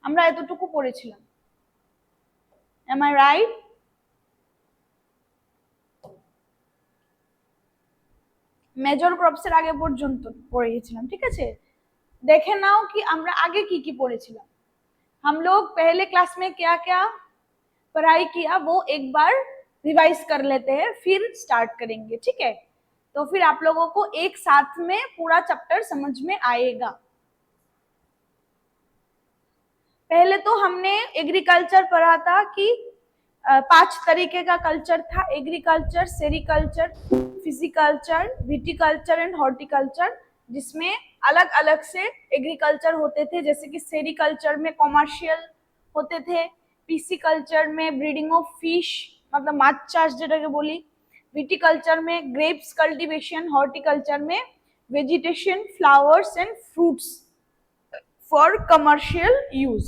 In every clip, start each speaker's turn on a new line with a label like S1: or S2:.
S1: আমরা এতটুকু পড়েছিলাম। Am I right? মেজর ক্রপসের আগে পর্যন্ত পড়েছিলাম, ঠিক আছে। দেখে নাও कि আমরা आगे की पढ़ेছিলাম। हम लोग पहले क्लास में क्या क्या पढ़ाई किया वो एक बार रिवाइज कर लेते हैं, फिर स्टार्ट करेंगे, ठीक है। तो फिर आप लोगों को एक साथ में पूरा चैप्टर समझ में आएगा। पहले तो हमने एग्रीकल्चर पढ़ा था कि 5 तरीके का कल्चर था, agriculture, sericulture, pisciculture, viticulture and horticulture, जिसमें अलग अलग से एग्रीकल्चर होते थे। जैसे कि सेरिकल्चर में कॉमर्शियल होते थे, पिसिकल्चर में ब्रीडिंग ऑफ फिश मतलब माछ चाष যেটাকে বলি, विटिकल्चर में ग्रेप्स कल्टीवेशन, हॉर्टिकल्चर में vegetation, flowers and fruits for commercial use,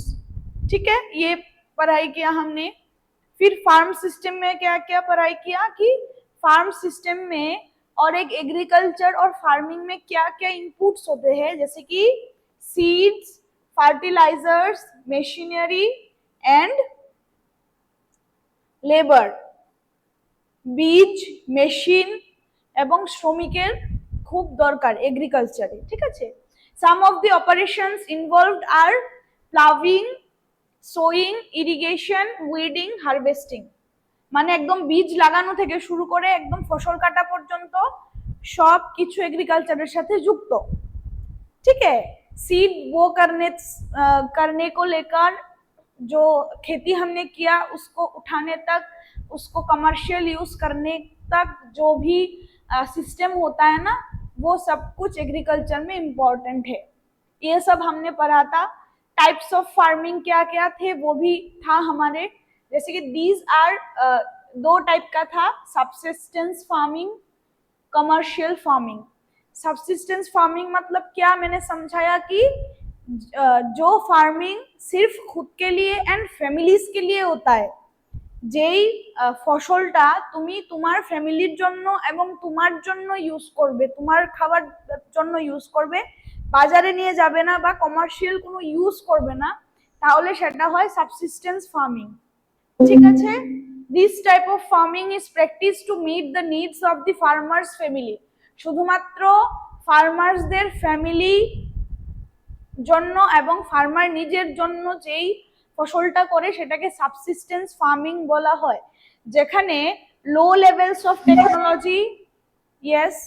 S1: ठीक है। ये पढ़ाई किया हमने। फिर फार्म सिस्टम में क्या क्या पढ़ाई किया कि फार्म सिस्टम में और एक एग्रीकल्चर और फार्मिंग में क्या क्या इनपुट्स होते हैं, जैसे कि seeds, fertilisers, machinery and labour, बीज, মেশিন এবং শ্রমিকের খুব দরকার এগ্রিকালচারে, ঠিক আছে। Some of the operations involved are plowing, sowing, irrigation, weeding, harvesting, মানে একদম বীজ লাগানো থেকে শুরু করে একদম ফসল কাটা পর্যন্ত সব কিছু এগ্রিকালচারের সাথে যুক্ত, ठीक है। सीड वो करने को लेकर जो खेती हमने किया उसको उठाने तक, उसको कमर्शियल यूज करने तक जो भी सिस्टम होता है ना, वो सब कुछ एग्रीकल्चर में इम्पोर्टेंट है। ये सब हमने पढ़ा था। टाइप्स ऑफ फार्मिंग क्या क्या थे वो भी था हमारे, जैसे कि दीज आर 2 टाइप का था, subsistence farming, commercial farming. Subsistence farming मतलब क्या, मैंने समझाया कि जो फार्मिंग सिर्फ खुद के लिए एंड फैमिलीज के लिए होता है, যেই ফসলটা তুমি তোমার ফ্যামিলির জন্য এবং তোমার জন্য ইউজ করবে, তোমার খাবার জন্য ইউজ করবে, বাজারে নিয়ে যাবে না বা কমার্শিয়াল কোনো ইউজ করবে না, তাহলে সেটা হয় সাবসিস্টেন্স ফার্মিং, ঠিক আছে। This type of farming is practice to meet the needs of the farmers family, শুধুমাত্র ফার্মার্সদের ফ্যামিলি জন্য এবং ফার্মার নিজের জন্য যেই ফসলটা করে সেটাকে সাবসিস্টেন্স ফার্মিং বলা হয়, যেখানে low levels of technology, yes,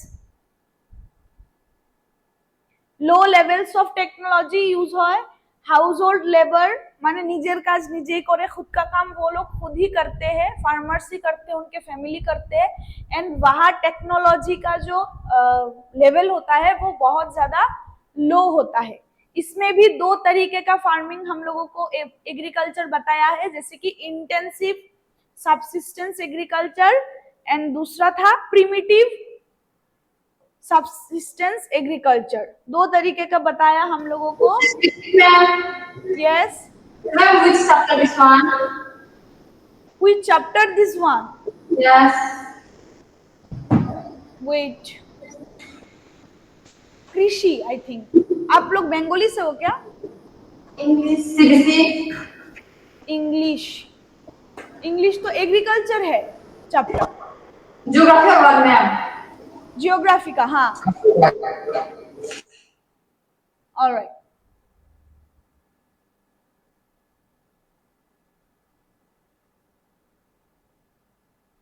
S1: low levels of technology use হয়, हाउस होल्ड लेबर माने निजेर काज निजे करे, खुद का काम वो लोग खुद ही करते हैं, फार्मर्स ही करते हैं, उनके फैमिली करते हैं, एंड वहाँ टेक्नोलॉजी का जो लेवल होता है वो बहुत ज्यादा लो होता है। इसमें भी 2 तरीके का फार्मिंग हम लोगों को एग्रीकल्चर बताया है, जैसे कि इंटेंसिव सबसिस्टेंस एग्रीकल्चर एंड दूसरा था प्रिमिटिव सबसिस्टेंस एग्रीकल्चर। 2 तरीके का बताया हम लोगों को। Yes,
S2: which chapter this one?
S1: Which chapter this one?
S2: Yes.
S1: Wait, कृषि, आई थिंक। आप लोग बंगाली से हो क्या?
S2: English CBC.
S1: इंग्लिश, इंग्लिश तो एग्रीकल्चर है चैप्टर।
S2: Geography और मैम?
S1: जियोग्राफी का, हाँ। Alright,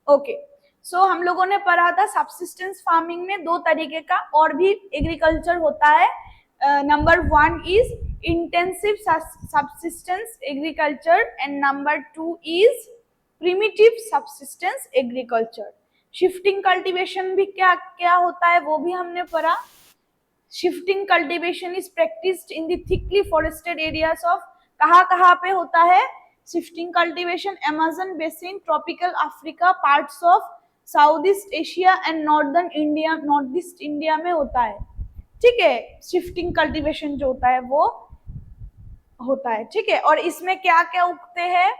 S1: okay. सो हम लोगों ने पढ़ा था सबसिस्टेंस फार्मिंग में 2 तरीके का और भी एग्रीकल्चर होता है। Number 1 is intensive subsistence agriculture and number 2 is primitive subsistence agriculture. Shifting cultivation भी क्या क्या होता है वो भी हमने पढ़ा। Shifting cultivation is practised in the thickly forested areas of, कहाँ पे होता है shifting cultivation? Amazon basin, tropical Africa, parts of south east Asia and northern India, north east India में होता है, ठीक है। शिफ्टिंग कल्टीवेशन जो होता है वो होता है, ठीक है। और इसमें क्या क्या उगते हैं,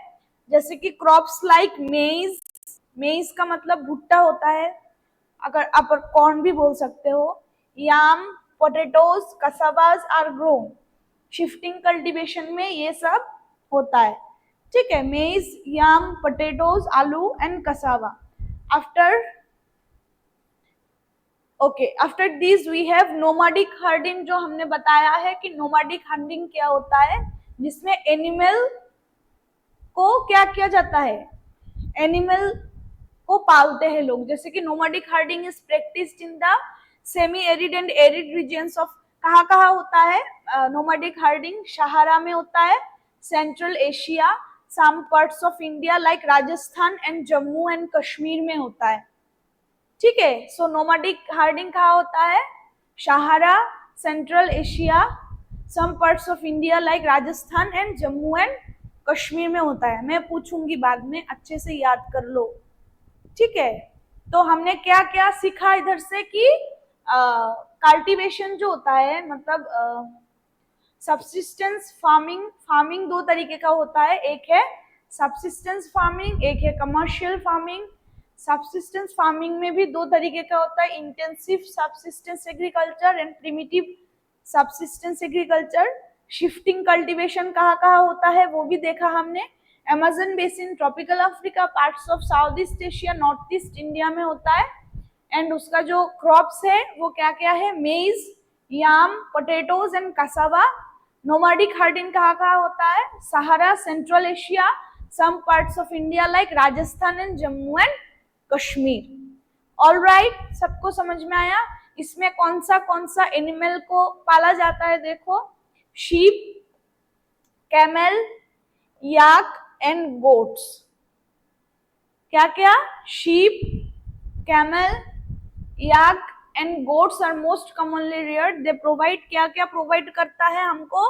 S1: जैसे कि क्रॉप्स लाइक मेज, मेज का मतलब भुट्टा होता है, अगर आप कॉर्न भी बोल सकते हो, yam, potatoes, cassavas are grown. Shifting cultivation में ये सब होता है, ठीक है। मेज, याम, पोटैटोज, आलू and cassava. After okay, after this we have nomadic herding, जो हमने बताया है कि नोमैडिक हर्डिंग क्या होता है, जिसमें एनिमल को क्या किया जाता है, एनिमल को पालते हैं लोग। जैसे कि nomadic herding is practised in the semi arid and arid regions of, कहाँ कहाँ होता है नोमैडिक हर्डिंग? सहारा में होता है, Central Asia, some parts of India like Rajasthan and Jammu and Kashmir में होता है, ठीक है। सो नोमैडिक हर्डिंग कहाँ होता है? Sahara, central Asia, some parts of India like Rajasthan and Jammu and Kashmir में होता है। मैं पूछूंगी बाद में, अच्छे से याद कर लो, ठीक है। तो हमने क्या क्या सीखा इधर से कि कल्टीवेशन जो होता है, मतलब सब्सिस्टेंस फार्मिंग, फार्मिंग दो तरीके का होता है, एक है सब्सिस्टेंस फार्मिंग, एक है कमर्शियल फार्मिंग। सब्सिस्टेंस फार्मिंग में भी दो तरीके का होता है, intensive subsistence agriculture and primitive subsistence agriculture. Shifting cultivation कहाँ कहाँ होता है वो भी देखा हमने। Amazon basin, tropical Africa, parts of south east Asia, north east India में होता है। एंड उसका जो क्रॉप्स है वो क्या क्या है? Maize, yam, potatoes and cassava. Nomadic herding कहाँ कहाँ होता है? Sahara, central Asia, some parts of India like Rajasthan and Jammu and Kashmir. All right, सबको समझ में आया? इसमें कौन सा एनिमल को पाला जाता है? देखो, sheep, camel, yak and goats. क्या क्या? Sheep, camel, yak and goats are most commonly reared. They provide, क्या क्या प्रोवाइड करता है हमको?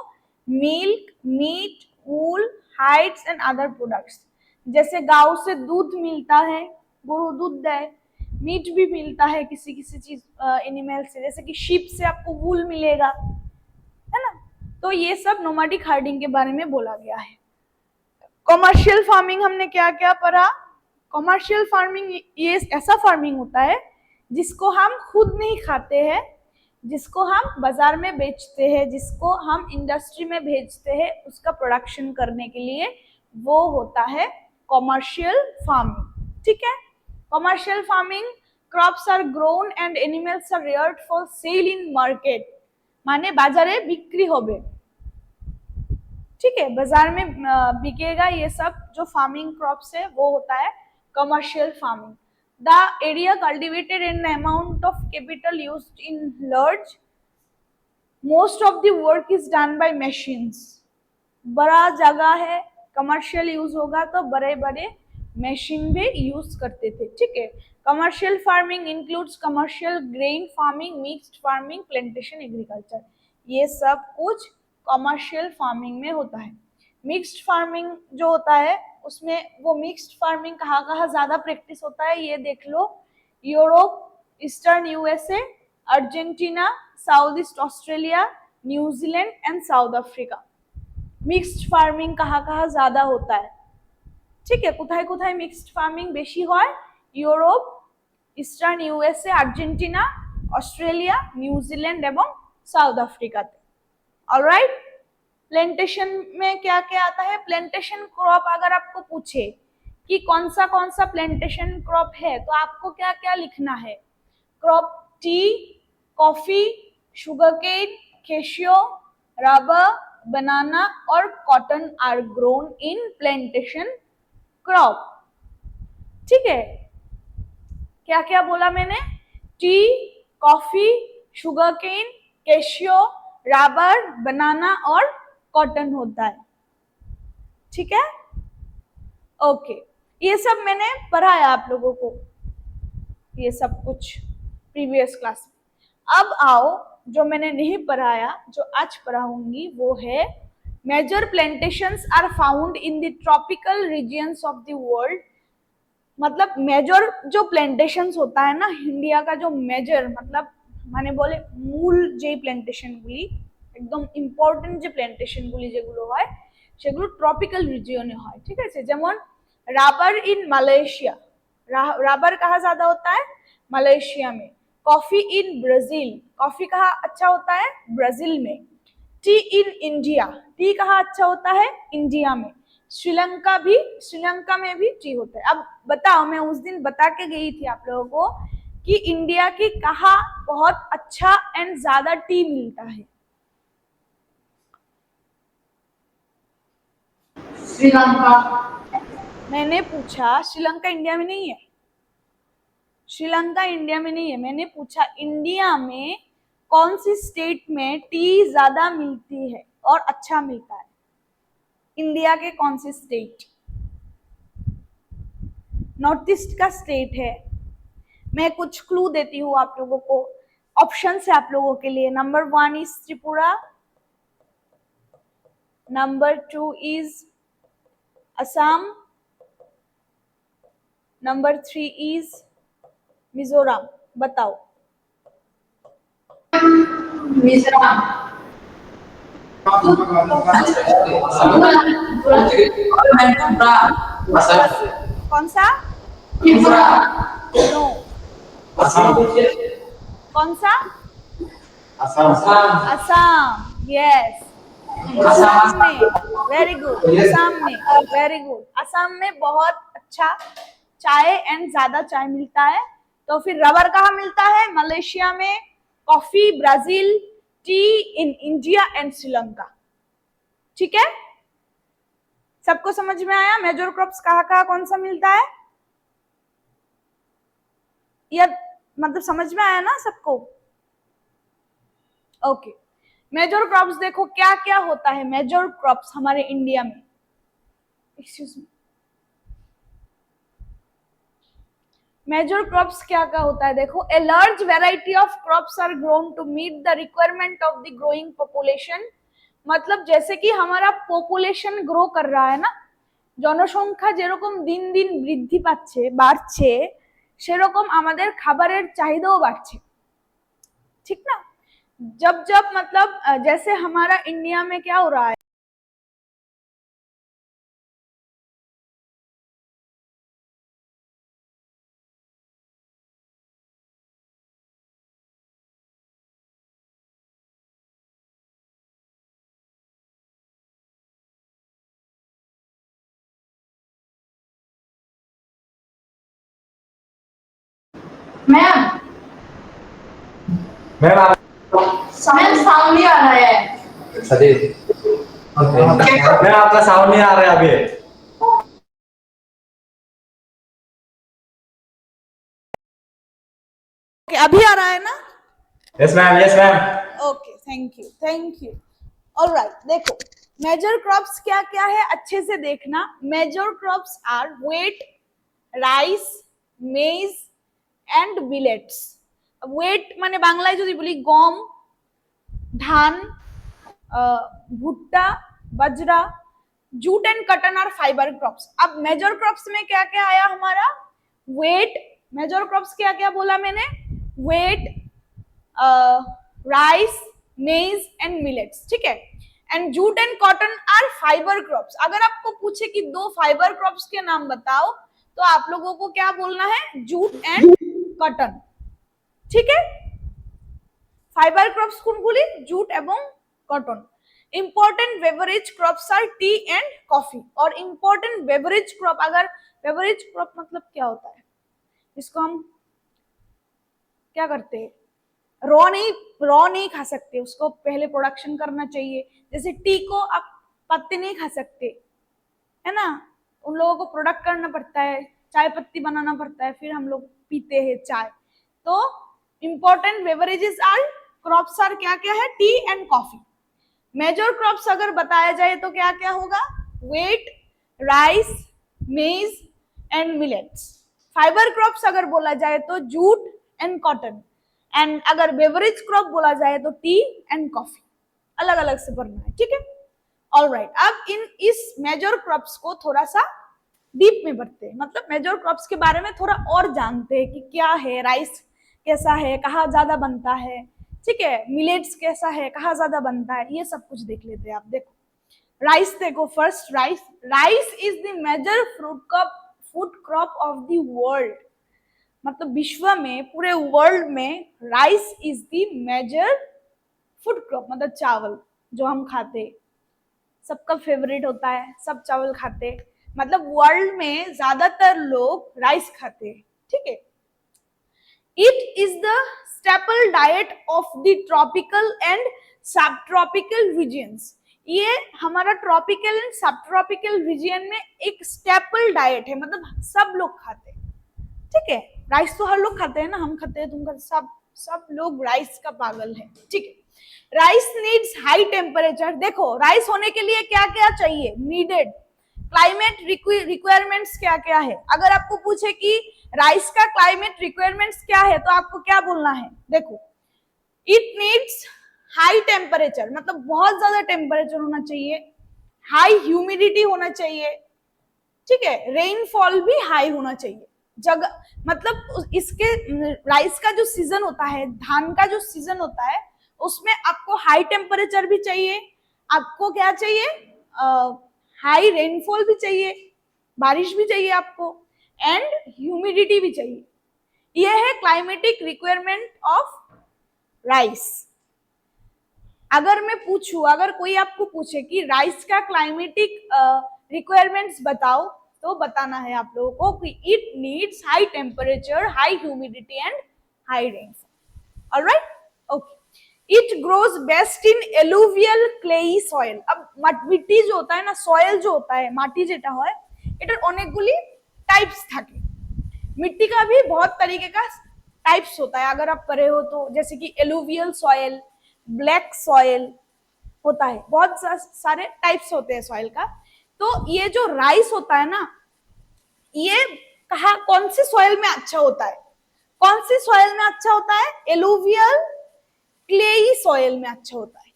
S1: Milk, meat, wool, hides and other products. जैसे गांव से दूध मिलता है, गुरु दूध दे, मीट भी मिलता है किसी किसी चीज एनिमल से, जैसे कि शीप से आपको वूल मिलेगा, है ना। तो ये सब नोमैडिक हर्डिंग के बारे में बोला गया है। कमर्शियल फार्मिंग हमने क्या क्या पढ़ा? कमर्शियल फार्मिंग ये ऐसा फार्मिंग होता है जिसको हम खुद नहीं खाते हैं, जिसको हम बाजार में बेचते हैं, जिसको हम इंडस्ट्री में भेजते हैं उसका प्रोडक्शन करने के लिए, वो होता है कमर्शियल फार्मिंग, ठीक है। Commercial farming, crops are grown and animals are reared for sale in market, माने बाजारे बिक्री होबे, ठीक है, बाजार में बिकेगा ये सब जो फार्मिंग क्रॉप्स है, वो होता है commercial farming. The area cultivated and the amount of capital used in large, most of the work is done by machines. बड़ा जगह है, कमर्शियल यूज होगा तो बड़े बड़े मशीन भी यूज करते थे, ठीक है। Commercial farming includes commercial grain farming, mixed farming, plantation agriculture, ये सब कुछ कमर्शियल फार्मिंग में होता है। मिक्स्ड फार्मिंग जो होता है उसमें, वो मिक्स्ड फार्मिंग कहाँ कहाँ ज्यादा प्रैक्टिस होता है ये देख लो, Europe, eastern USA, Argentina, south east Australia, New Zealand and South Africa. Mixed farming कहाँ कहाँ ज्यादा होता है, ठीक है, কোথায় কোথায় মিক্সড ফার্মিং বেশি হয়? Europe, eastern USA, Argentina, Australia, New Zealand এবং সাউথ আফ্রিকাতে। ऑलराइट, प्लांटेशन में क्या क्या आता है? प्लांटेशन क्रॉप अगर आपको पूछे कि कौन सा प्लांटेशन क्रॉप है, तो आपको क्या क्या लिखना है? Crop tea, coffee, sugarcane, cocoa, rubber, banana और cotton are grown in plantation crop, ठीक है। क्या क्या बोला मैंने? Tea, coffee, sugarcane, cocoa, rubber, banana और कॉटन होता है, ठीक है। ओके, ये सब मैंने पढ़ाया आप लोगों को, ये सब कुछ प्रीवियस क्लास में। अब आओ जो मैंने नहीं पढ़ाया, जो आज पढ़ाऊंगी, वो है major plantations are found in the tropical regions of the world. मतलब मेजर जो प्लांटेशंस होता है ना इंडिया का, जो मेजर मतलब মানে বলে মূল যে প্ল্যান্টেশনগুলি, একদম ইম্পর্টেন্ট যে প্ল্যান্টেশনগুলি যেগুলো হয় সেগুলো ট্রপিক্যাল রিজিয়নে হয়, ঠিক আছে। যেমন রাবার इन মালয়েশিয়া, राबर कहाँ ज्यादा होता है? मलेशिया में। कॉफी इन ब्राजील, कॉफी कहाँ अच्छा होता है? ब्राजील में। टी इन इंडिया, टी कहाँ अच्छा होता है? इंडिया में। श्रीलंका में भी टी होता है। अब बताओ, मैं उस दिन बता के गई थी आप लोगों को कि इंडिया की कहाँ बहुत अच्छा एंड ज्यादा टी मिलता है।
S2: श्रीलंका।
S1: मैंने पूछा, श्रीलंका इंडिया में नहीं है, श्रीलंका इंडिया में नहीं है। मैंने पूछा इंडिया में कौन सी स्टेट में टी ज्यादा मिलती है और अच्छा मिलता है, इंडिया के कौन सी स्टेट? नॉर्थ ईस्ट का स्टेट है। मैं कुछ क्लू देती हूँ आप लोगों को, ऑप्शन है आप लोगों के लिए। Number 1 is Tripura, number 2 is Assam, number 3 is Mizoram. बताओ।
S2: मिजोरम।
S1: कौन सा?
S2: त्रिपुरा।
S1: नो। कौन सा? असम। यस, असम में। वेरी गुड, असम में। Very good. असम में बहुत अच्छा चाय एंड ज्यादा चाय मिलता है। तो फिर रबर कहाँ मिलता है? मलेशिया में। Coffee Brazil, T in India and Sri Lanka. ठीक है, सबको समझ में आया? मेजर क्रॉप्स कहाँ कहाँ कौन सा मिलता है? या मतलब समझ में आया ना सबको? ओके। मेजर क्रॉप्स देखो क्या क्या होता है मेजर क्रॉप्स हमारे इंडिया में। एक्सक्यूज मी, मेजर क्रॉप्स क्या क्या होता है देखो। A large variety of crops are grown to meet the requirement of the growing population. मतलब जैसे कि हमारा पॉपुलेशन ग्रो कर रहा है ना, জনসংখ্যা যেরকম দিন দিন বৃদ্ধি পাচ্ছে বাড়ছে, সেরকম আমাদের খাবারের চাহিদাও বাড়ছে, ঠিক না? जब जब मतलब जैसे हमारा इंडिया में क्या हो रहा है,
S2: मैम।
S3: मैम आप
S2: मैम साउंड नहीं आ रहा है।
S3: सदी मैम आपका साउंड नहीं आ रहा है अभी।
S1: ओके अभी आ रहा है ना?
S3: Yes ma'am, yes ma'am.
S1: Okay, thank you, thank you. Alright, देखो मेजर क्रॉप्स क्या क्या है अच्छे से देखना। Major crops are wheat, rice, maize and millets. Wheat মানে বাংলায় যদি বলি গম, ধান, भुट्टा, बाजरा, jute and cotton are fibre crops. अब मेजर क्रॉप्स में क्या क्या आया हमारा? वेट। मेजर क्रॉप्स क्या क्या बोला मैंने? Wheat, rice, maize and millets. ठीक है। And jute and cotton are fibre crops. अगर आपको पूछे कि दो फाइबर क्रॉप्स के नाम बताओ तो आप लोगों को क्या बोलना है? Jute and cotton. ठीक है, फाइबर क्रॉप्स কোনগুলি? जूट एवं cotton. Important beverage crops R T and coffee. और इंपॉर्टेंट बेवरेज क्रॉप, अगर बेवरेज क्रॉप मतलब क्या होता है, इसको हम क्या करते हैं, रॉ नहीं खा सकते, उसको पहले प्रोडक्शन करना चाहिए। जैसे टी को आप पत्ते नहीं खा सकते, है ना, उन लोगों को प्रोडक्ट करना पड़ता है, चाय पत्ती बनाना पड़ता है, फिर हम लोग पीते हैं चाय। तो important beverages are crops are क्या क्या है? Tea and coffee. Major crops अगर बताया जाए तो क्या क्या होगा? Wheat, rice, maize and millets. Fibre crops अगर बोला जाए तो जूट एंड कॉटन। एंड अगर बेवरेज क्रॉप बोला जाए तो टी एंड कॉफी। अलग अलग से पढ़ना है, ठीक है? ऑलराइट, अब इस मेजर क्रॉप्स को थोड़ा सा डीप में बढ़ते हैं, मतलब मेजर क्रॉप्स के बारे में थोड़ा और जानते हैं कि क्या है, राइस कैसा है, कहाँ ज्यादा बनता है, ठीक है, मिलेट्स कैसा है, कहाँ ज्यादा बनता है, ये सब कुछ देख लेते हैं। आप देखो राइस, देखो first rice. Rice is the major food crop of the world. मतलब विश्व में, पूरे वर्ल्ड में rice is the major food crop, मतलब चावल जो हम खाते हैं। सबका फेवरेट होता है, सब चावल खाते हैं, मतलब वर्ल्ड में ज्यादातर लोग राइस खाते हैं, ठीक है। It is the staple diet of the tropical and सब ट्रॉपिकल रीजन्स। ये हमारा tropical and subtropical reason में एक स्टेपल डाइट है, मतलब सब लोग खाते हैं, ठीक है। राइस तो हर लोग खाते हैं ना, हम खाते हैं, तुम खाते, सब लोग राइस का पागल है, ठीक है। Rice needs high temperature. देखो राइस होने के लिए क्या क्या चाहिए, नीडेड क्लाइमेट रिक्वायरमेंट्स क्या क्या है। अगर आपको पूछे कि राइस का क्लाइमेट रिक्वायरमेंट्स क्या है, तो आपको क्या बोलना है, देखो इट नीड्स हाई टेम्परेचर, मतलब बहुत ज्यादा टेम्परेचर होना चाहिए, हाई ह्यूमिडिटी होना चाहिए, ठीक है, रेनफॉल भी हाई होना चाहिए। जगह मतलब इसके राइस का जो सीजन होता है, धान का जो सीजन होता है, उसमें आपको हाई टेम्परेचर भी चाहिए, आपको क्या चाहिए, हाई रेनफॉल भी चाहिए, बारिश भी चाहिए आपको, एंड ह्यूमिडिटी भी चाहिए। यह है क्लाइमेटिक रिक्वायरमेंट ऑफ राइस। अगर मैं पूछूं, अगर कोई आपको पूछे कि राइस का क्लाइमेटिक रिक्वायरमेंट्स बताओ, तो बताना है आप लोगों को कि it needs high temperature, high humidity and high rainfall. Alright, okay. It grows best in alluvial clayey soil. अब मिट्टी जो होता है ना, सॉइल जो होता है, माटी जेटा হয়, এটার অনেকগুলি টাইপস থাকে। मिट्टी का भी बहुत तरीके का टाइप्स होता है, अगर आप पढ़े हो तो, जैसे कि एलुवियल सॉइल, ब्लैक सॉइल होता है, बहुत सारे टाइप्स होते हैं सॉइल का। तो ये जो राइस होता है ना, ये कहा कौन सी सॉइल में अच्छा होता है, कौन सी सॉइल में अच्छा होता है, एलुवियल क्लेई सॉइल में अच्छा होता है,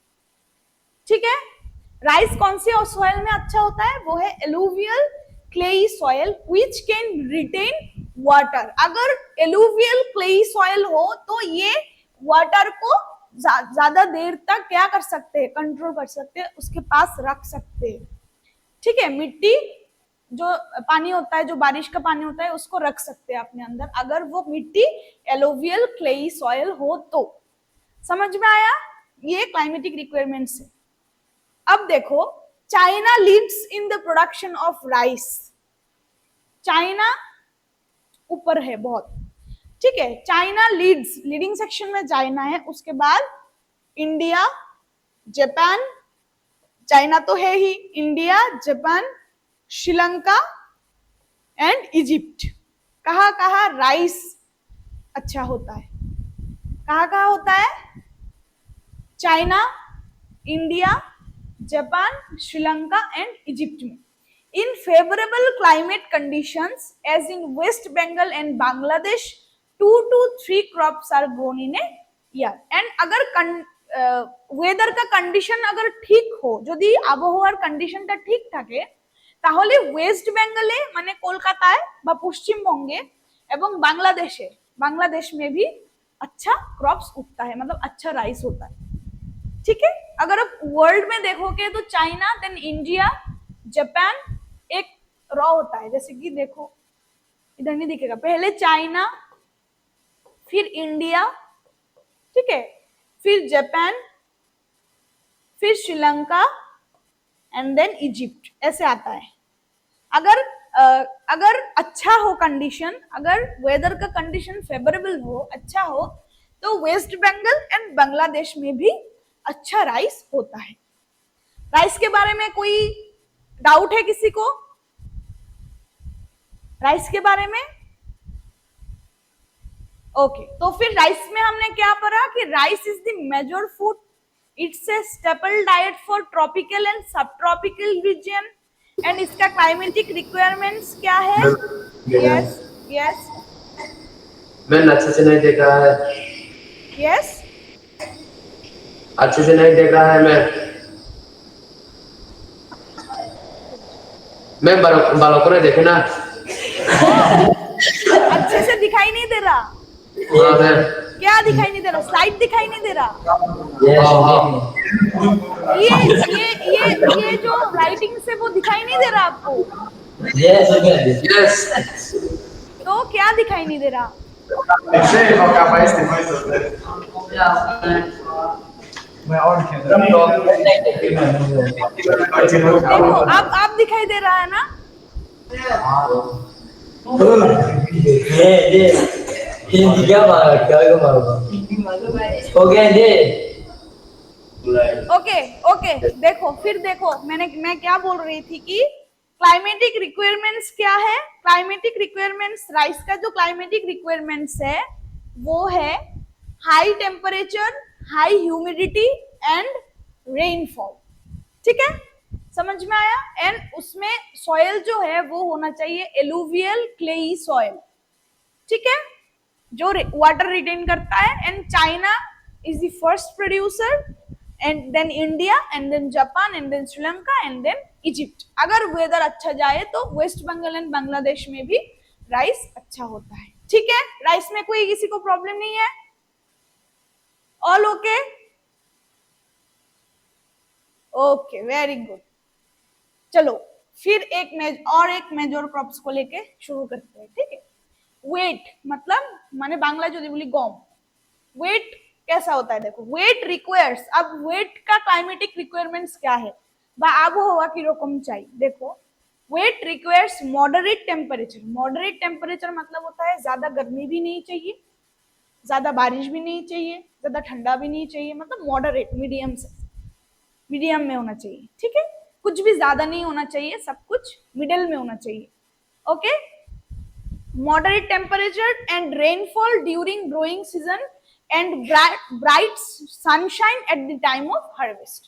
S1: ठीक है। राइस कौन सी सॉइल में अच्छा होता है, वो है alluvial clayey soil which can retain water. अगर एलुवियल क्लेई सॉइल हो तो ये वाटर को ज्यादा देर तक क्या कर सकते हैं, कंट्रोल कर सकते हैं, उसके पास रख सकते हैं, ठीक है। मिट्टी जो पानी होता है, जो बारिश का पानी होता है, उसको रख सकते हैं अपने अंदर, अगर वो मिट्टी एलुवियल क्लेई सॉइल हो तो। समझ में आया, ये क्लाइमेटिक रिक्वायरमेंट्स है। अब देखो, China leads in the production of rice. China ऊपर है बहुत, ठीक है, चाइना लीड्स, लीडिंग सेक्शन में चाइना है, उसके बाद इंडिया, जापान, चाइना तो है ही, India, Japan, Sri Lanka and Egypt. कहाँ कहाँ राइस अच्छा होता है, कहाँ कहाँ होता है, China, India, Japan, Sri Lanka and Egypt में। In favourable climate conditions as in West Bengal and Bangladesh 2 to 3 crops are grown in a year. And अगर ওয়েদার का कंडीशन अगर ठीक हो, যদি আবহাওয়ার কন্ডিশনটা ঠিক থাকে, তাহলে ওয়েস্ট বেঙ্গলে মানে কলকাতায় বা পশ্চিমবঙ্গে এবং বাংলাদেশে, बांग्लादेश में भी अच्छा क्रॉप्स उगता है, मतलब अच्छा राइस होता है, ठीक है। अगर आप वर्ल्ड में देखोगे तो चाइना, देन इंडिया, जापान, एक रॉ होता है, जैसे कि देखो इधर नहीं दिखेगा, पहले चाइना, फिर इंडिया, ठीक है, फिर जापान, फिर श्रीलंका एंड देन इजिप्ट, ऐसे आता है। अगर अच्छा हो कंडीशन, अगर वेदर का कंडीशन फेवरेबल हो, अच्छा हो, तो वेस्ट बंगाल एंड बांग्लादेश में भी अच्छा राइस होता है। राइस के बारे में कोई डाउट है किसी को, राइस के बारे में? ओके, तो फिर राइस में हमने क्या पढ़ा कि rice is the major food, it's a staple diet for tropical and subtropical region, and इसका क्लाइमेटिक रिक्वायरमेंट्स क्या है? यस यस,
S4: मैंने अच्छे से नहीं देखा है।
S1: यस,
S4: अच्छे से नहीं देख रहा है मैं बालों को नहीं देखे ना।
S1: अच्छे से दिखाई नहीं दे रहा।
S4: हाँ सर।
S1: क्या दिखाई नहीं दे रहा? स्लाइड दिखाई नहीं दे रहा। ये जो राइटिंग से वो दिखाई नहीं दे रहा आपको?
S4: यस।
S1: तो क्या दिखाई नहीं दे रहा?
S3: मैं और खेल रहा
S1: देखो अब दिखाई दे रहा है ना?
S5: हिंदी क्या मारा क्या मारूंगा हो गया ये
S1: ओके ओके, देखो फिर देखो मैं क्या बोल रही थी कि क्लाइमेटिक रिक्वायरमेंट्स क्या है? क्लाइमेटिक रिक्वायरमेंट्स, राइस का जो क्लाइमेटिक रिक्वायरमेंट्स है वो है high temperature, high humidity and rainfall. ठीक है, समझ में आया? एंड उसमें सॉइल जो है वो होना चाहिए एलुवियल क्लेई सॉइल। ठीक है, जो वाटर रिटेन करता है। And China is the first producer, and then India, and then Japan, and then Sri Lanka, and then Egypt. अगर वेदर अच्छा जाए तो वेस्ट बंगाल एंड बांग्लादेश में भी राइस अच्छा होता है। ठीक है, राइस में कोई किसी को प्रॉब्लम नहीं है? All okay? Okay, very good. चलो फिर एक मेजर क्रॉप्स को लेके शुरू करते हैं। ठीक है, वेट मतलब माने बांग्ला जो बोली गम, वेट कैसा होता है? देखो वेट रिक्वायर्स, अब वेट का क्लाइमेटिक रिक्वायरमेंट्स क्या है বা আবহাওয়া কি রকম চাই? देखो wheat requires moderate temperature. Moderate temperature मतलब होता है ज्यादा गर्मी भी नहीं चाहिए, ज्यादा बारिश भी नहीं चाहिए, ज्यादा ठंडा भी नहीं चाहिए, मतलब मॉडरेट, मीडियम में होना चाहिए। ठीक है, कुछ भी ज्यादा नहीं होना चाहिए, सब कुछ मिडिल में होना चाहिए। Okay, moderate temperature and rainfall during growing season and bright sunshine at the time of harvest।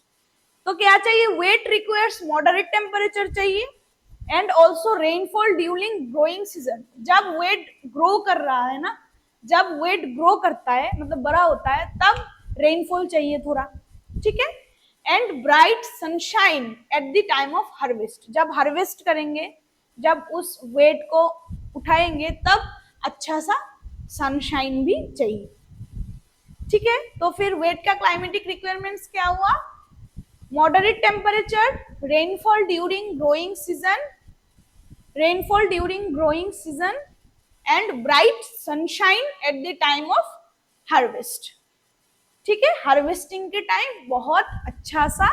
S1: तो क्या चाहिए? वेट रिक्वायर्स मॉडरेट टेम्परेचर चाहिए and also rainfall during growing season. जब वेट ग्रो कर रहा है ना, जब वेट ग्रो करता है मतलब बड़ा होता है, तब रेनफॉल चाहिए थोड़ा। ठीक है, and bright sunshine at the time of harvest. जब हार्वेस्ट करेंगे, जब उस वेट को उठाएंगे, तब अच्छा सा सनशाइन भी चाहिए। ठीक है, तो फिर वेट का क्लाइमेटिक रिक्वायरमेंट्स क्या हुआ? Moderate temperature, rainfall during growing season and bright sunshine at the time of harvest. ठीक है, हार्वेस्टिंग के टाइम बहुत अच्छा सा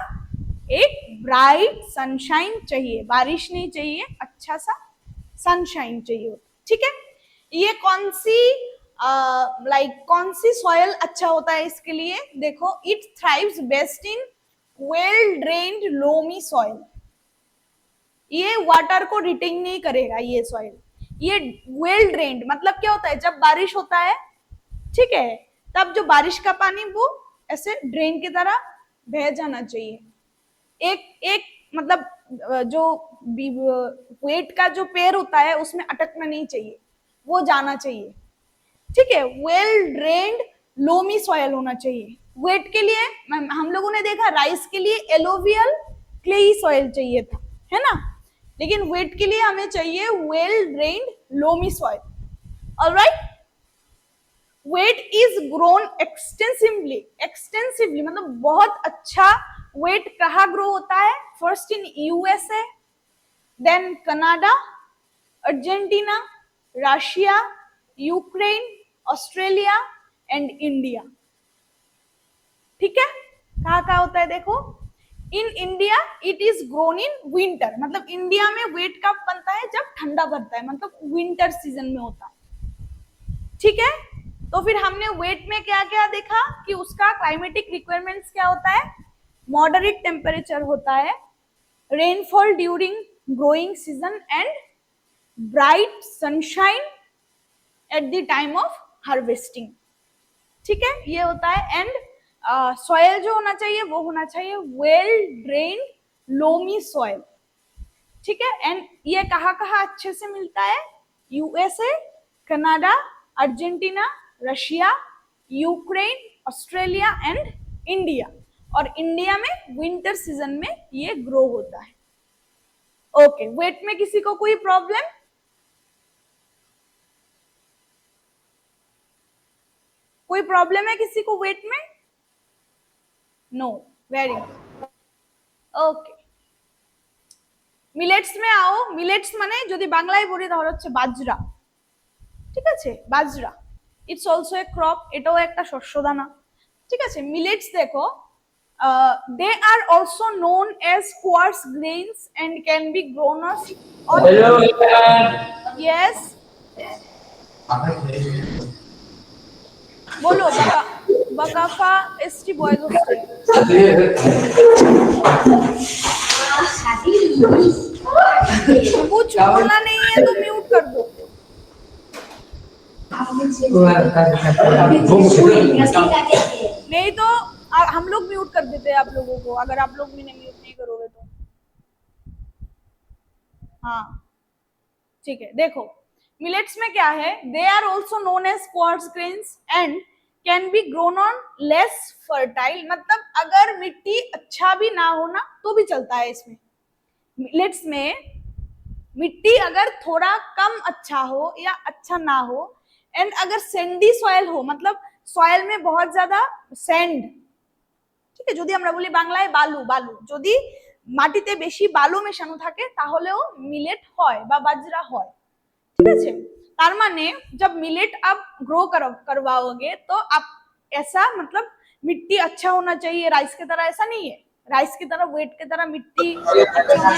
S1: एक ब्राइट सनशाइन चाहिए, बारिश नहीं चाहिए, अच्छा सा सनशाइन चाहिए। ठीक है, ये कौन सी सॉइल अच्छा होता है इसके लिए? देखो, it thrives best in well drained loamy soil. ये वाटर को रिटेन नहीं करेगा ये सॉइल। ये वेल ड्रेन्ड मतलब क्या होता है? जब बारिश होता है, ठीक है, तब जो बारिश का पानी वो ऐसे ड्रेन की तरह बह जाना चाहिए। एक मतलब जो वेट का जो पेड़ होता है उसमें अटकना नहीं चाहिए, वो जाना चाहिए। ठीक है, वेल ड्रेन्ड लोमी सॉइल होना चाहिए। वेट के लिए हम लोगों ने देखा राइस के लिए एलोवियल क्लेई सॉइल चाहिए था, है ना? लेकिन वेट के लिए हमें चाहिए well drained loamy soil. Alright, wheat is grown extensively मतलब बहुत अच्छा। वेट कहाँ ग्रो होता है? First in USA, then Canada, Argentina, Russia, Ukraine, Australia and India. ठीक है, कहाँ होता है? देखो, in India it is grown in winter, मतलब इंडिया में वेट कब बनता है? जब ठंडा बनता है, मतलब विंटर सीजन में होता है। ठीक है, तो फिर हमने वेट में क्या क्या देखा कि उसका क्लाइमेटिक रिक्वायरमेंट्स क्या होता है? मॉडरेट टेम्परेचर होता है, rainfall during growing season and bright sunshine at the time of harvesting. ठीक है, ये होता है। एंड सॉइल जो होना चाहिए वो होना चाहिए वेल ड्रेन्ड लोमी सॉइल। ठीक है, एंड ये कहाँ अच्छे से मिलता है? USA, Canada, Argentina, Russia, Ukraine, Australia and India. और इंडिया में विंटर सीजन में ये ग्रो होता है। ओके, वेट में किसी को कोई प्रॉब्लम? कोई प्रॉब्लम है किसी को वेट में? No, very good. Okay, millets में आओ। মিলেটস মানে যদি বাংলায় বলি তাহলে হচ্ছে বাজরা। ঠিক আছে, বাজরা ইটস অলসো এ ক্রপ, এটাও একটা শস্য দানা। ঠিক আছে, মিলেটস দেখো They are also known as quartz grains and can be grown on.
S5: Hello, everyone.
S1: Yes, बोलो बकाफा एसटी बॉयज हॉस्टल। कुछ बोलना नहीं है तो म्यूट कर दो। नहीं तो हम लोग म्यूट कर देते हैं आप लोगों को, अगर आप लोग म्यूट नहीं करोगे तो। हाँ ठीक है, देखो मिलेट्स में क्या है, they are also known as coarse grains and can be grown on less fertile, मतलब अगर मिट्टी अच्छा भी ना हो ना तो भी चलता है इसमें। मिलेट्स में मिट्टी अगर थोड़ा कम अच्छा हो या अच्छा ना हो, एंड अगर सैंडी सॉइल हो, मतलब सॉइल में बहुत ज्यादा सैंड, ঠিক আছে, যদি আমরা বলি বাংলায় বালু, বালু যদি মাটিতে বেশি বালু মেশানো থাকে তাহলেও মিলেট হয় বা বাজরা হয়, ঠিক আছে। তার মানে जब मिलेट आप ग्रो करवाओगे तो आप ऐसा, मतलब मिट्टी अच्छा होना चाहिए, राइस की तरह ऐसा नहीं है, राइस की तरह वेट की तरह मिट्टी अच्छा होना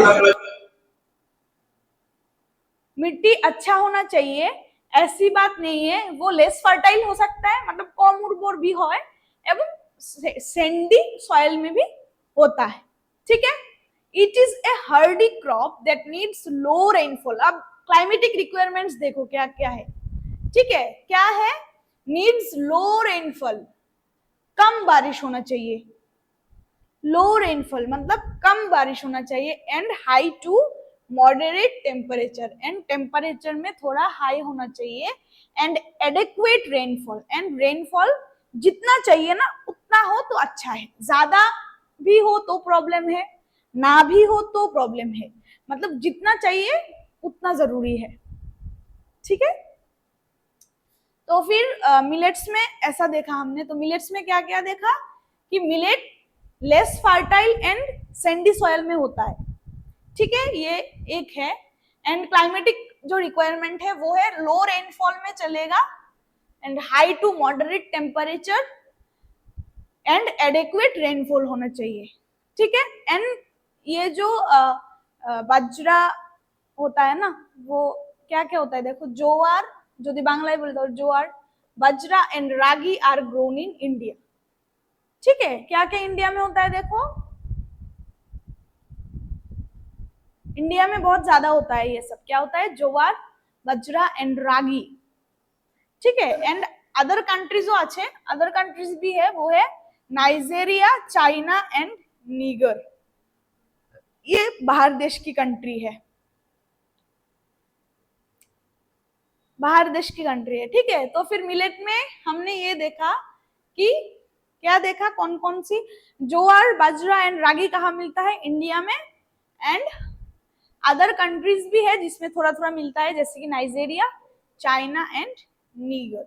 S1: चाहिए। मिट्टी अच्छा होना चाहिए ऐसी बात नहीं है, वो लेस फर्टाइल हो सकता है, मतलब कम उर्वर भी हो, एवं सैंडी सॉइल में भी होता है, ठीक है। It is a Hardy crop that needs low rainfall. अब क्लाइमेटिक रिक्वायरमेंट्स देखो क्या क्या है, ठीक है, क्या है, नीड्स लो रेनफॉल, कम बारिश होना चाहिए, लो रेनफॉल मतलब कम बारिश होना चाहिए, and high to moderate temperature, and temperature में थोड़ा हाई होना चाहिए, and adequate rainfall, and rainfall जितना चाहिए ना उतना हो तो अच्छा है, ज्यादा भी हो तो प्रॉब्लम है, ना भी हो तो प्रॉब्लम है, मतलब जितना चाहिए उतना जरूरी है, ठीक है। तो फिर मिलेट्स में ऐसा देखा हमने, तो मिलेट्स में क्या क्या देखा कि millet less fertile and Sandy soil में होता है, ठीक है, ये एक है। एंड क्लाइमेटिक जो रिक्वायरमेंट है वो है लो रेनफॉल में चलेगा, and high to moderate temperature, and adequate rainfall होना चाहिए, ठीक है। एंड ये जो बाजरा होता है ना, वो क्या क्या होता है देखो, जोआर, যদি বাংলায় বলতে हो jowar, bajra and ragi are grown in India, ठीक है। क्या क्या इंडिया में होता है देखो, इंडिया में बहुत ज्यादा होता है ये सब, क्या होता है, जोआर, बाजरा एंड रागी, ठीक है। एंड अदर कंट्रीजो আছে, अदर कंट्रीज भी है, वो है नाइजेरिया, चाइना एंड नीगर, ये बाहर देश की कंट्री है, बाहर देश की कंट्री है, ठीक है। तो फिर मिलेट में हमने ये देखा कि क्या देखा, कौन कौन सी, जोआर, बाजरा एंड रागी कहाँ मिलता है, इंडिया में, एंड अदर कंट्रीज भी है जिसमें थोड़ा थोड़ा मिलता है, जैसे कि नाइजेरिया, चाइना एंड नीगर।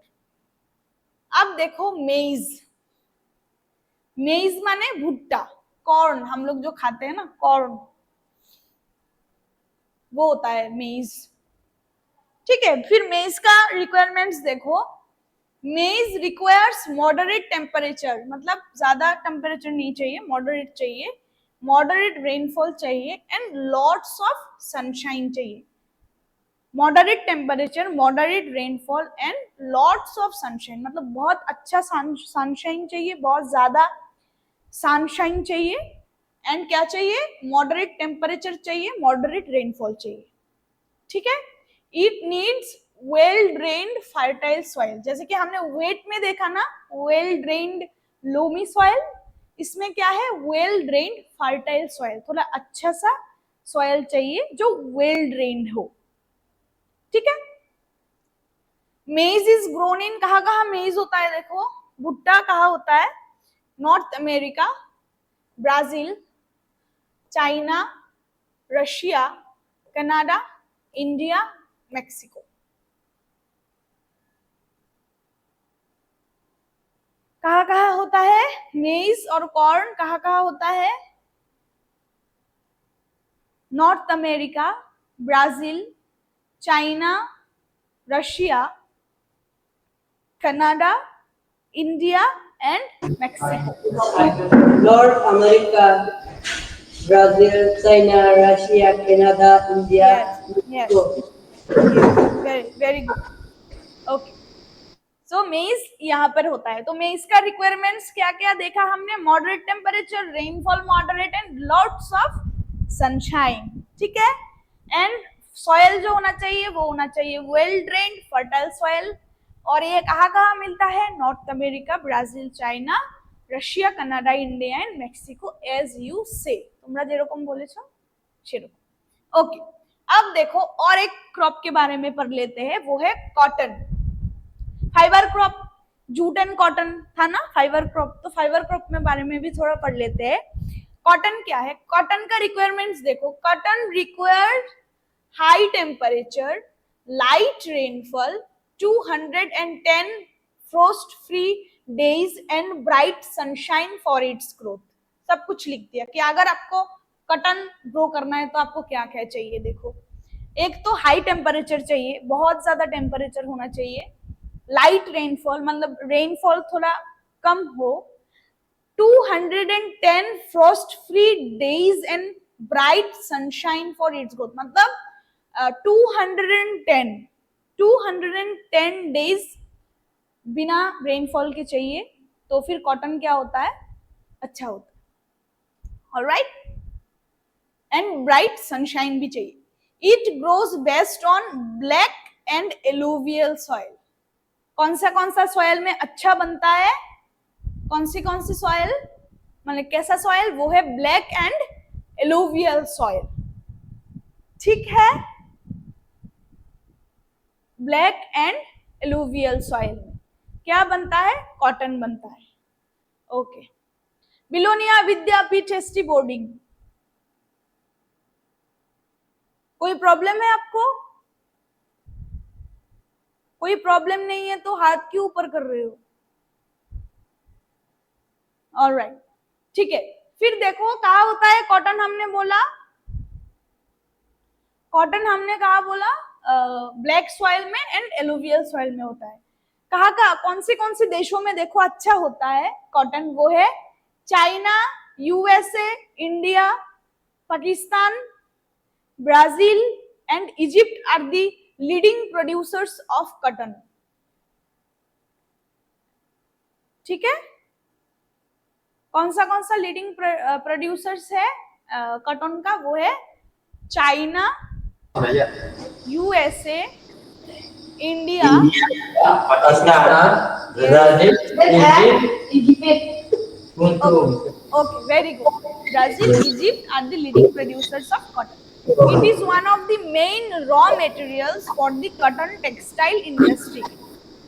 S1: अब देखो मेज, मेज माने भुट्टा, कॉर्न, हम लोग जो खाते हैं ना कॉर्न, वो होता है मेज, ठीक है। फिर मेज का रिक्वायरमेंट्स देखो, मेज रिक्वायर्स मॉडरेट टेम्परेचर, मतलब ज्यादा टेम्परेचर नहीं चाहिए, मॉडरेट चाहिए, मॉडरेट रेनफॉल चाहिए, एंड लॉट्स ऑफ सनशाइन चाहिए, moderate temperature, moderate rainfall and lots of sunshine, मतलब बहुत अच्छा सनशाइन चाहिए, बहुत ज्यादा सनशाइन चाहिए, एंड क्या चाहिए, मॉडरेट टेम्परेचर चाहिए, मॉडरेट रेनफॉल चाहिए, ठीक है। It needs well drained fertile soil, जैसे कि हमने वेट में देखा ना, वेल ड्रेन्ड लोमी सॉइल, इसमें क्या है, वेल ड्रेन्ड फर्टाइल सॉइल, थोड़ा अच्छा सा सॉइल चाहिए जो वेल ड्रेन्ड हो, ठीक है। मेज इज ग्रोन इन, कहाँ कहाँ मेज होता है देखो, भुट्टा कहाँ होता है, North America, Brazil, China, Russia, Canada, India, Mexico. कहाँ कहाँ होता है मेज और कॉर्न, कहाँ कहाँ होता है, North America, Brazil, China, Russia, Canada, India and Mexico.
S5: North America, Brazil, China, Russia, Canada, India,
S1: Yes,
S5: Mexico.
S1: Very good. Okay, so maize यहाँ पर होता है. तो मेज का रिक्वायरमेंट्स क्या क्या देखा हमने? Moderate temperature, rainfall moderate and lots of sunshine. ठीक है. एंड सॉइल जो होना चाहिए वो होना चाहिए वेल ड्रेन्ड फर्टाइल सॉइल. और ये कहाँ कहाँ मिलता है? North America, Brazil, China, Russia, Canada, India and Mexico as you say. তোমরা যেরকম বলেছো সেরকম. ओके, अब देखो और एक क्रॉप के बारे में पढ़ लेते हैं, वो है cotton. Fibre crop, jute and cotton था ना फाइबर क्रॉप. तो फाइबर क्रॉप में बारे में भी थोड़ा पढ़ लेते हैं. कॉटन क्या है? कॉटन का रिक्वायरमेंट्स देखो. Cotton required high temperature, light rainfall, 210 frost free days and bright sunshine for its growth. सब कुछ लिख दिया कि अगर आपको कॉटन ग्रो करना है तो आपको क्या क्या चाहिए. देखो, एक तो हाई टेम्परेचर चाहिए, बहुत ज्यादा टेम्परेचर होना चाहिए. लाइट रेनफॉल मतलब रेनफॉल थोड़ा कम हो. 210 Frost free days and bright sunshine for its growth. मतलब 210 डेज बिना रेनफॉल के चाहिए. तो फिर कॉटन क्या होता है? अच्छा होता है. ऑलराइट. एंड ब्राइट सनशाइन भी चाहिए. It grows best on black and alluvial soil. कौन सा सॉइल में अच्छा बनता है? कौन सी सॉइल, मतलब कैसा सॉइल? वो है ब्लैक एंड एलुवियल सॉइल. ठीक है. ब्लैक एंड एलुवियल सॉइल में क्या बनता है? कॉटन बनता है. ओके. बिलोनिया विद्यापीठ एसटी बोर्डिंग. कोई प्रॉब्लम है आपको? कोई प्रॉब्लम नहीं है तो हाथ क्यों ऊपर कर रहे हो? ऑलराइट, ठीक है. फिर देखो कहा होता है कॉटन. हमने बोला कॉटन, हमने कहा बोला ब्लैक सॉइल में एंड एलुवियल सॉइल में होता है. कहा कौन से देशों में देखो अच्छा होता है कॉटन? वो है China, USA, India, Pakistan, Brazil and Egypt are the leading producers of cotton. ठीक है. कौन सा लीडिंग प्रोड्यूसर्स है कॉटन का? वो है China, USA, India,
S5: Pakistan, Brazil,
S2: Egypt.
S1: okay, very good. Brazil, Egypt are the leading producers of cotton. It is one of the main raw materials for the cotton textile industry.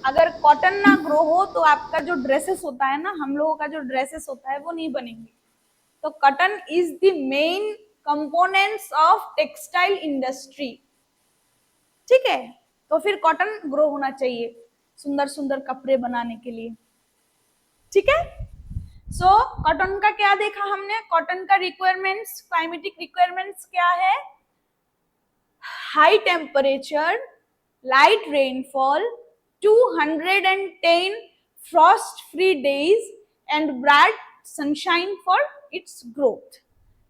S1: अगर cotton ना grow हो तो आपका जो dresses होता है ना, हम लोगों का जो ड्रेसेस होता है वो नहीं बनेंगे. तो cotton is the main components of textile industry. ठीक है. तो फिर कॉटन ग्रो होना चाहिए सुंदर सुंदर कपड़े बनाने के लिए. ठीक है. सो कॉटन का क्या देखा हमने? कॉटन का रिक्वायरमेंट्स, क्लाइमेटिक रिक्वायरमेंट्स क्या है? High temperature, light rainfall, 210 frost free days and bright sunshine for its growth.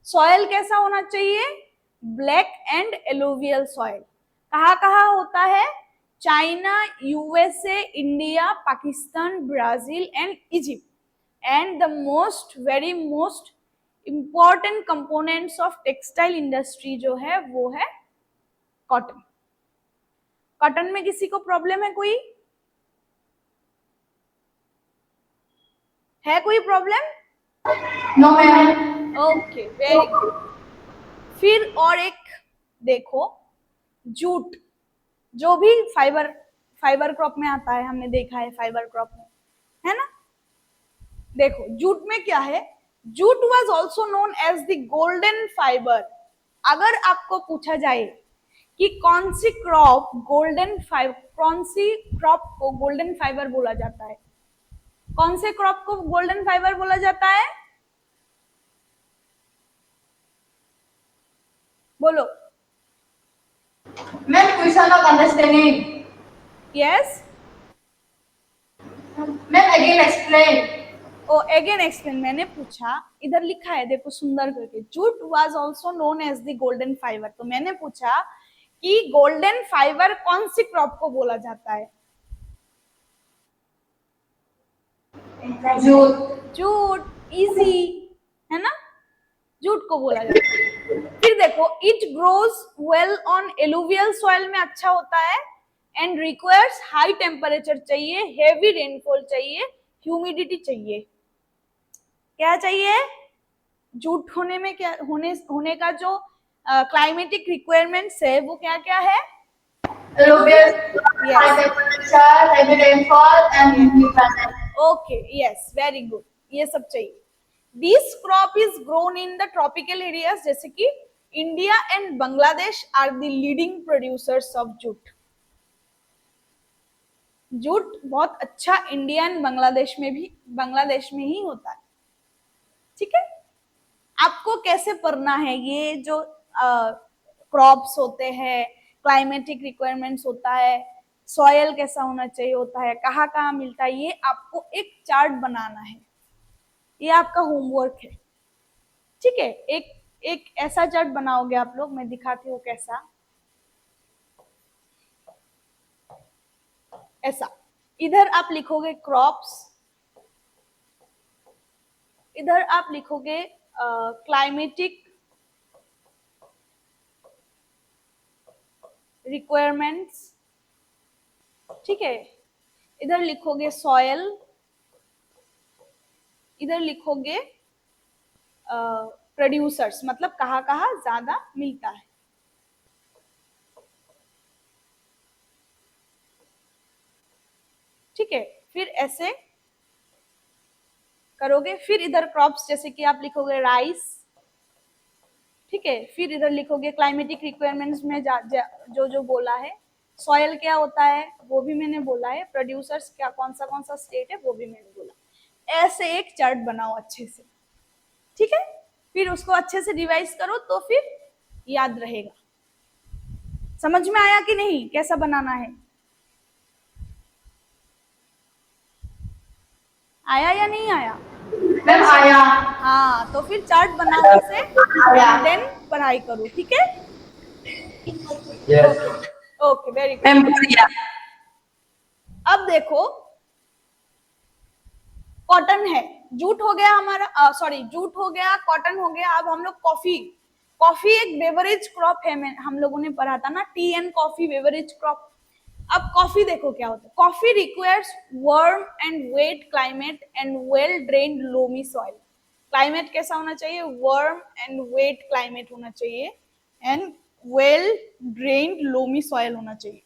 S1: Soil कैसा होना चाहिए? Black and alluvial soil. कहाँ होता है? China, USA, India, Pakistan, Brazil and Egypt. And the very most important components of textile industry जो है वो है कॉटन. कॉटन में किसी को प्रॉब्लम है? कोई है? कोई problem?
S2: No, ma'am.
S1: Okay, very good. फिर और एक देखो, जूट, जो भी फाइबर क्रॉप में आता है, हमने देखा है फाइबर क्रॉप में, है ना. देखो जूट में क्या है? Jute was also known as the golden fibre. अगर आपको पूछा जाए कि कौन सी क्रॉप को गोल्डन फाइबर बोला जाता है, कौन से क्रॉप को गोल्डन फाइबर बोला जाता है? बोलो.
S2: Ma'am, question not understanding.
S1: यस.
S2: Ma'am, again explain.
S1: Oh again explain, मैंने पूछा, इधर लिखा है देखो सुंदर करके, jute was also known as the golden fibre. तो मैंने पूछा कि गोल्डन फाइबर कौन सी क्रॉप को बोला जाता है?
S2: Jute.
S1: जूट, इजी है ना, जूट को बोला जाता है। फिर देखो, it grows well on alluvial soil में अच्छा होता है, एंड रिक्वायर्स हाई टेम्परेचर चाहिए, हेवी रेनफॉल चाहिए, ह्यूमिडिटी चाहिए। क्या चाहिए? जूट होने में क्या होने का जो क्लाइमेटिक रिक्वायरमेंट्स है वो क्या क्या है?
S2: Alluvial,
S1: Yes.
S2: high temperature, heavy rainfall, and humid climate.
S1: Okay, yes, very good, ये सब चाहिए। This crop is grown in the tropical areas, जैसे कि India and Bangladesh are the leading producers of jute. Jute बहुत अच्छा इंडिया एंड बांग्लादेश में ही होता है। ठीक है, आपको कैसे पढ़ना है, ये जो क्रॉप्स होते हैं, क्लाइमेटिक रिक्वायरमेंट्स होता है, सॉयल कैसा होना चाहिए होता है, कहाँ कहाँ मिलता है, ये आपको एक चार्ट बनाना है। ये आपका होमवर्क है। ठीक है, एक ऐसा चार्ट बनाओगे आप लोग, मैं दिखाती हूँ कैसा। ऐसा, इधर आप लिखोगे क्रॉप्स, इधर आप लिखोगे क्लाइमेटिक रिक्वायरमेंट्स। ठीक है, इधर लिखोगे सॉयल, इधर लिखोगे प्रोड्यूसर्स, मतलब कहाँ कहाँ ज्यादा मिलता है। ठीक है, फिर ऐसे करोगे। फिर इधर क्रॉप्स, जैसे कि आप लिखोगे राइस। ठीक है, फिर इधर लिखोगे क्लाइमेटिक रिक्वायरमेंट्स में जो जो बोला है, सॉयल क्या होता है वो भी मैंने बोला है, प्रोड्यूसर्स क्या कौन सा स्टेट है वो भी मैंने बोला। ऐसे एक चार्ट बनाओ अच्छे से। ठीक है, फिर उसको अच्छे से रिवाइज करो तो फिर याद रहेगा। समझ में आया कि नहीं, कैसा बनाना है? आया या नहीं आया?
S2: Ma'am, आया.
S1: हाँ, तो फिर चार्ट बनाने से देन पढ़ाई करो। ठीक है,
S4: Yes.
S1: Okay, very good.
S2: Ma'am, बढ़िया.
S1: अब देखो, कॉटन है, जूट हो गया हमारा, सॉरी जूट हो गया, कॉटन हो गया। अब हम लोग कॉफी, कॉफी एक बेवरेज क्रॉप है, हम लोगों ने पढ़ा था ना, tea and coffee beverage crop. अब कॉफी देखो क्या होता है। Coffee requires warm and wet climate and well drained loamy soil. Climate कैसा होना चाहिए? वार्म एंड वेट क्लाइमेट होना चाहिए, and well drained loamy soil होना चाहिए,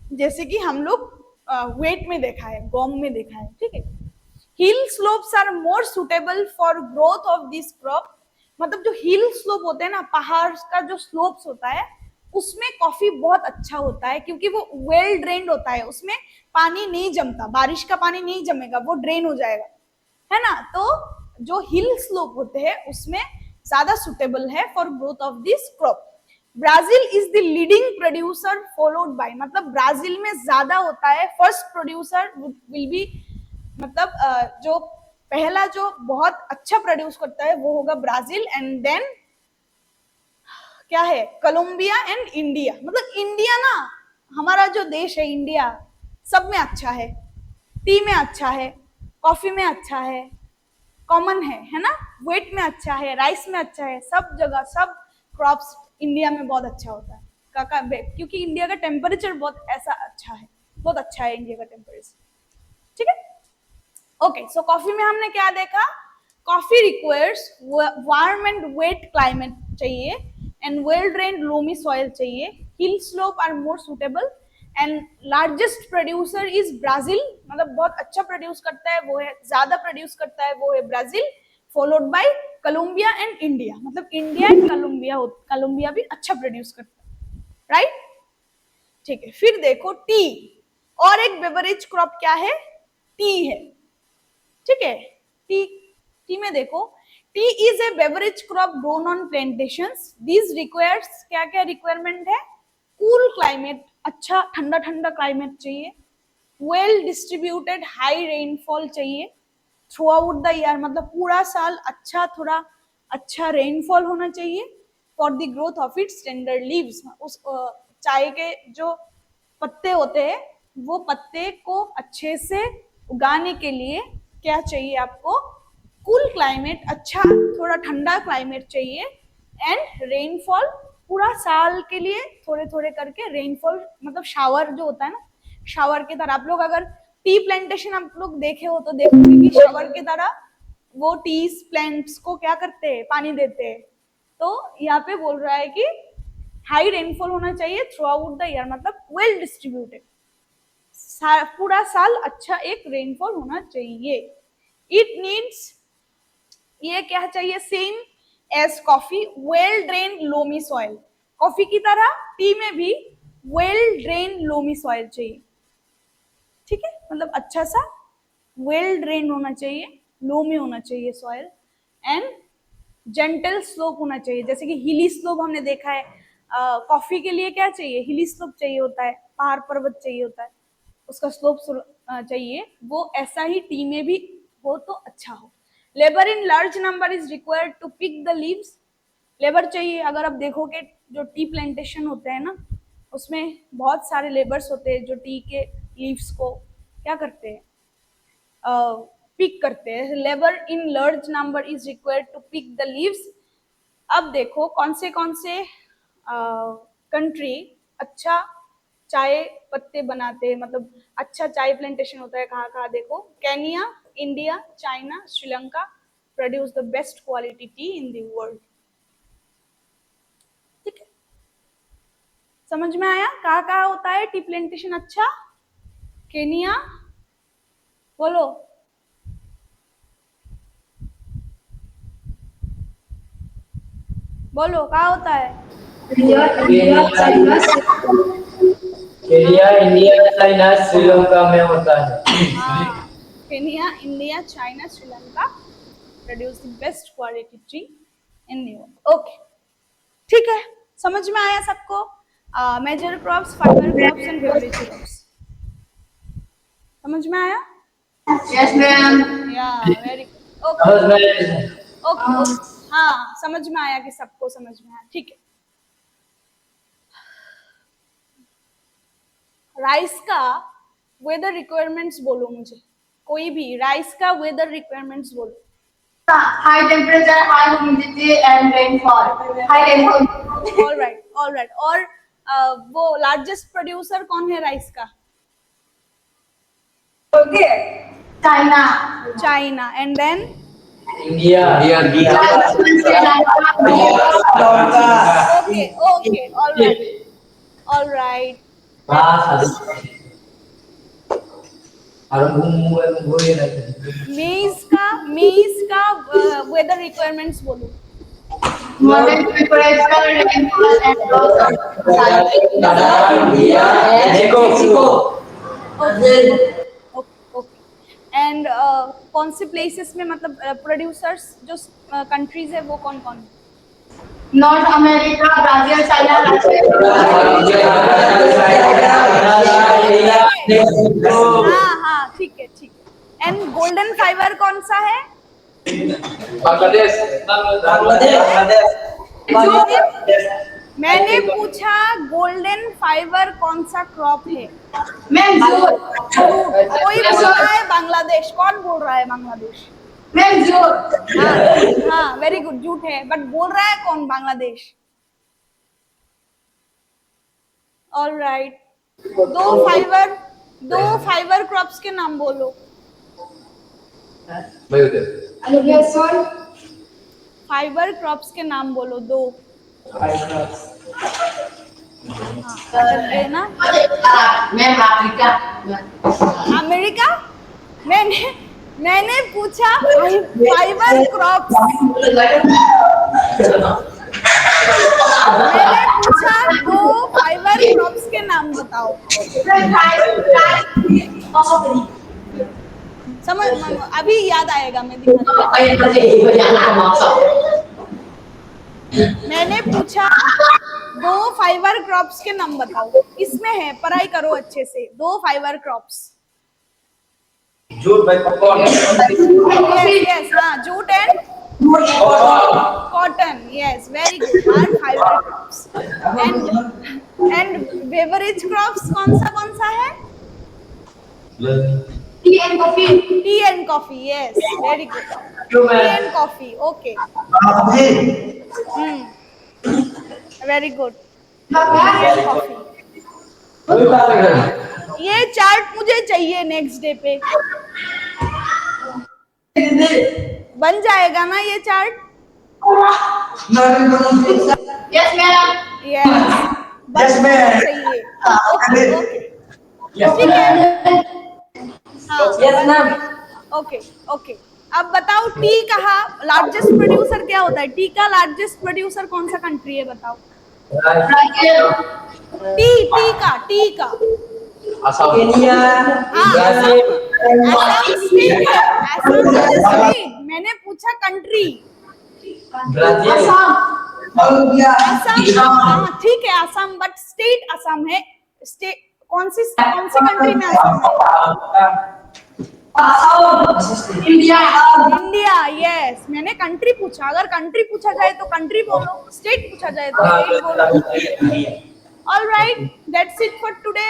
S1: जैसे कि हम लोग वेट में देखा है, गॉम में देखा है। ठीक है, hill slopes are more suitable for growth of this crop. मतलब जो हिल स्लोप होते हैं ना, पहाड़ का जो स्लोप्स होता है, उसमें कॉफी बहुत अच्छा होता है, क्योंकि वो वेल ड्रेन्ड होता है, उसमें पानी नहीं जमता, बारिश का पानी नहीं जमेगा, वो ड्रेन हो जाएगा, है ना। तो जो हिल स्लोप होते हैं उसमें ज्यादा सुटेबल है for growth of this crop. Brazil is the leading producer followed by, मतलब ब्राजील में ज्यादा होता है, फर्स्ट प्रोड्यूसर विल बी, मतलब जो पहला जो बहुत अच्छा प्रोड्यूस करता है वो होगा ब्राजील, एंड देन क्या है, कोलंबिया एंड इंडिया। मतलब इंडिया ना, हमारा जो देश है इंडिया, सब में अच्छा है, टी में अच्छा है, कॉफी में अच्छा है, कॉमन है ना, वेट में अच्छा है, राइस में अच्छा है, सब जगह सब क्रॉप्स इंडिया में बहुत अच्छा होता है काका, क्योंकि इंडिया का टेम्परेचर बहुत ऐसा अच्छा है, बहुत अच्छा है इंडिया का टेम्परेचर। ठीक है, ओके। सो कॉफी में हमने क्या देखा? Coffee requires warm and wet climate चाहिए, and well drained loamy soil चाहिए, hill slope are more suitable, and largest producer is Brazil, मतलब बहुत अच्छा प्रोड्यूस करता है वो है, ज्यादा प्रोड्यूस करता है वो है Brazil, followed by Colombia and India. मतलब इंडिया एंड कोलंबिया भी अच्छा प्रोड्यूस करता है, राइट। ठीक है, फिर देखो टी, और एक बेवरेज क्रॉप क्या है? टी है। ठीक है, टी में देखो, T is a beverage crop grown on plantations. This requires क्या क्या रिक्वायरमेंट है? कूल क्लाइमेट, अच्छा ठंडा ठंडा क्लाइमेट चाहिए, वेल डिस्ट्रीब्यूटेड हाई रेनफॉल चाहिए थ्रू आउट द ईयर, मतलब पूरा साल अच्छा, थोड़ा अच्छा रेनफॉल होना चाहिए for the growth of its tender leaves. उस चाय के जो पत्ते होते हैं वो पत्ते को अच्छे से उगाने के लिए क्या चाहिए आपको? कूल क्लाइमेट, अच्छा थोड़ा ठंडा क्लाइमेट चाहिए, एंड रेनफॉल पूरा साल के लिए थोड़े थोड़े करके रेनफॉल, मतलब शावर जो होता है ना, शावर की तरह। आप लोग अगर टी प्लांटेशन आप लोग देखे हो तो देखोगे कि शावर की तरह वो टी प्लांट्स को क्या करते हैं? पानी देते हैं। तो यहाँ पे बोल रहा है कि हाई रेनफॉल होना चाहिए थ्रू आउट द ईयर, मतलब वेल डिस्ट्रीब्यूटेड, पूरा साल अच्छा एक रेनफॉल होना चाहिए। इट नीड्स, ये क्या चाहिए? Same as coffee, well drain loamy soil. Coffee की तरह टी में भी वेल ड्रेन लोमी सॉइल चाहिए, ठीक है, मतलब अच्छा सा वेल ड्रेन होना चाहिए, लोमी होना चाहिए सॉइल, एंड जेंटल स्लोप होना चाहिए। जैसे कि हिली स्लोप हमने देखा है, कॉफी के लिए क्या चाहिए? हिली स्लोप चाहिए होता है, पहाड़ पर्वत चाहिए होता है, उसका स्लोप चाहिए, वो ऐसा ही टी में भी हो तो अच्छा हो। Labour in large number is required to pick the leaves. Labour चाहिए, अगर आप देखोगे जो टी प्लांटेशन होते हैं ना, उसमें बहुत सारे लेबर्स होते हैं जो टी के लीव्स को क्या करते हैं? पिक करते हैं। Labour in large number is required to pick the leaves. अब देखो कौन से कंट्री अच्छा चाय पत्ते बनाते हैं, मतलब अच्छा चाय प्लांटेशन होता है कहाँ कहाँ? देखो, Kenya, India, China, Sri Lanka produce the best quality tea in the world. ठीक है, समझ में आया कहाँ कहाँ होता है टी प्लांटेशन अच्छा? केनिया, बोलो, बोलो कहाँ होता है?
S5: केनिया, इंडिया, चाइना, श्रीलंका में होता है।
S1: हाँ, Kenya, India, China, Sri Lanka produce the best quality tea in the world. Okay, ठीक है, समझ में आया सबको? Major crops, fibre crops and beverage crops, समझ में आया?
S2: Yes, ma'am.
S1: या वेरी गुड। ओके
S5: समझ में?
S1: ओके, हाँ समझ में आया कि सबको समझ में आया, ठीक है। राइस का वेदर रिक्वायरमेंट्स बोलो मुझे, कोई भी राइस का वेदर रिक्वायरमेंट्स बोलो।
S2: High temperature, high humidity, and rainfall. High rainfall.
S1: All right. और वो लार्जेस्ट प्रोड्यूसर कौन है राइस का?
S2: China.
S1: China, and then
S5: India,
S1: okay, all right. Maize का वेदर रिक्वायरमेंट्स बोलो।
S2: Moderate temperature, rainfall, and loss
S1: okay, and कौन से places में, मतलब प्रोड्यूसर्स जो कंट्रीज है वो कौन कौन है?
S2: North America, Brazil, China,
S1: हाँ ठीक है। एंड गोल्डन फाइबर कौन सा है?
S4: बांग्लादेश।
S1: मैंने पूछा गोल्डन फाइबर कौन सा क्रॉप है?
S2: Ma'am,
S1: कोई बोल रहा है बांग्लादेश, कौन बोल रहा है बांग्लादेश? हाँ वेरी गुड, झूठ है, बट बोल रहा है कौन? बांग्लादेश। ऑल राइट, दो फाइबर क्रॉप्स के नाम बोलो। फाइबर क्रॉप्स के नाम बोलो, दो। हाँ, ना
S2: Ma'am, Africa.
S1: अमेरिका। मैंने पूछा फाइबर क्रॉप्स, मैंने पूछा दो फाइबर क्रॉप्स के नाम बताओ। समझ, अभी याद आएगा, मैं मैंने पूछा दो फाइबर क्रॉप्स के नाम बताओ, इसमें है, पढ़ाई करो अच्छे से। दो fibre crops,
S3: Jute by popcorn.
S1: Yes, हाँ, jute and cotton. Yes, very good. Are fiber crops. And beverage crops कौन सा है?
S2: Tea and coffee.
S1: Tea and coffee. Yes, very good. Tea and coffee. Okay. Very good. Tea and coffee. ये chart मुझे चाहिए next day पे. बन जाएगा ना ये chart?
S2: Yes, ma'am.
S1: Yes.
S3: Yes, ma'am.
S1: चाहिए. ओके. ठीक है. हाँ.
S5: Yes, ma'am.
S1: ओके. अब बताओ टी का लार्जेस्ट प्रोड्यूसर क्या होता है? टी का लार्जेस्ट प्रोड्यूसर कौन सा कंट्री है बताओ?
S2: Brazil.
S1: टी का.
S3: Asam.
S5: Kenya,
S1: हाँ,
S5: Brazil,
S1: असम स्टेट है. असम स्टेट. मैंने पूछा कंट्री.
S5: Brazil,
S1: असम. हाँ ठीक है असम, बट स्टेट असम है. स्टेट कौन सी कंट्री में असम है?
S2: India.
S1: इंडिया. यस, मैंने कंट्री पूछा. अगर कंट्री पूछा जाए तो कंट्री बोलो, स्टेट पूछा जाए तो स्टेट बोलो. All right, that's it for today.